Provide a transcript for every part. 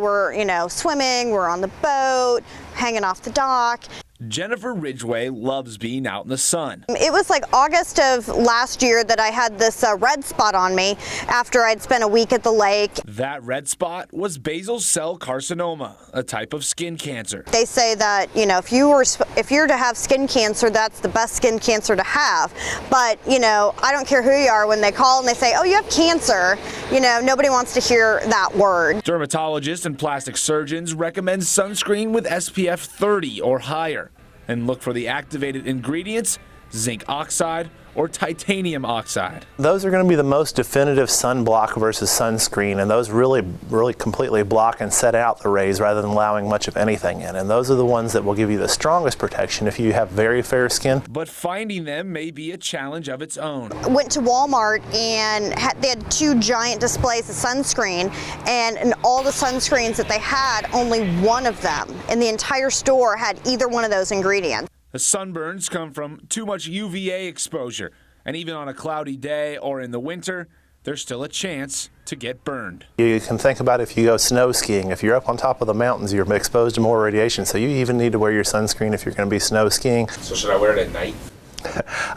We're, swimming, we're on the boat, hanging off the dock. Jennifer Ridgway loves being out in the sun. It was like August of last year that I had this red spot on me after I'd spent a week at the lake. That red spot was basal cell carcinoma, a type of skin cancer. They say that, if you're to have skin cancer, that's the best skin cancer to have. But, I don't care who you are, when they call and they say, oh, you have cancer, nobody wants to hear that word. Dermatologists and plastic surgeons recommend sunscreen with SPF 30 or higher. And look for the activated ingredients, zinc oxide or titanium oxide. Those are going to be the most definitive sunblock versus sunscreen, and those really completely block and set out the rays rather than allowing much of anything in. And those are the ones that will give you the strongest protection if you have very fair skin. But finding them may be a challenge of its own. I went to Walmart and they had 2 giant displays of sunscreen, and in all the sunscreens that they had, only one of them in the entire store had either one of those ingredients. The sunburns come from too much UVA exposure, and even on a cloudy day or in the winter, there's still a chance to get burned. You can think about if you go snow skiing. If you're up on top of the mountains, you're exposed to more radiation, so you even need to wear your sunscreen if you're going to be snow skiing. So should I wear it at night?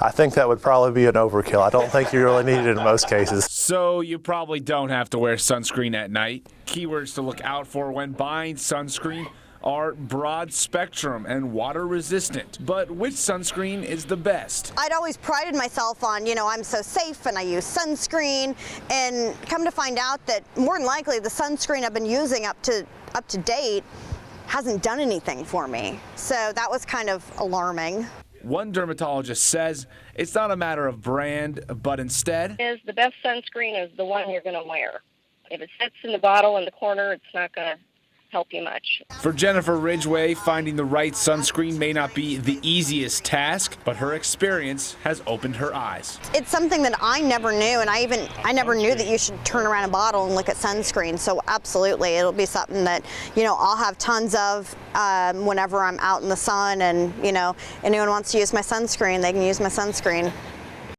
I think that would probably be an overkill. I don't think you really need it in most cases. So you probably don't have to wear sunscreen at night. Keywords to look out for when buying sunscreen are broad spectrum and water resistant. But which sunscreen is the best? I'd always prided myself on, I'm so safe and I use sunscreen, and come to find out that more than likely the sunscreen I've been using up to date hasn't done anything for me. So that was kind of alarming. One dermatologist says it's not a matter of brand, but instead, the best sunscreen is the one you're going to wear. If it sits in the bottle in the corner, it's not going to help you much. For Jennifer Ridgway, finding the right sunscreen may not be the easiest task, but her experience has opened her eyes. It's something that I never knew, and I never knew that you should turn around a bottle and look at sunscreen. So absolutely, it'll be something that I'll have tons of whenever I'm out in the sun, and anyone wants to use my sunscreen, they can use my sunscreen.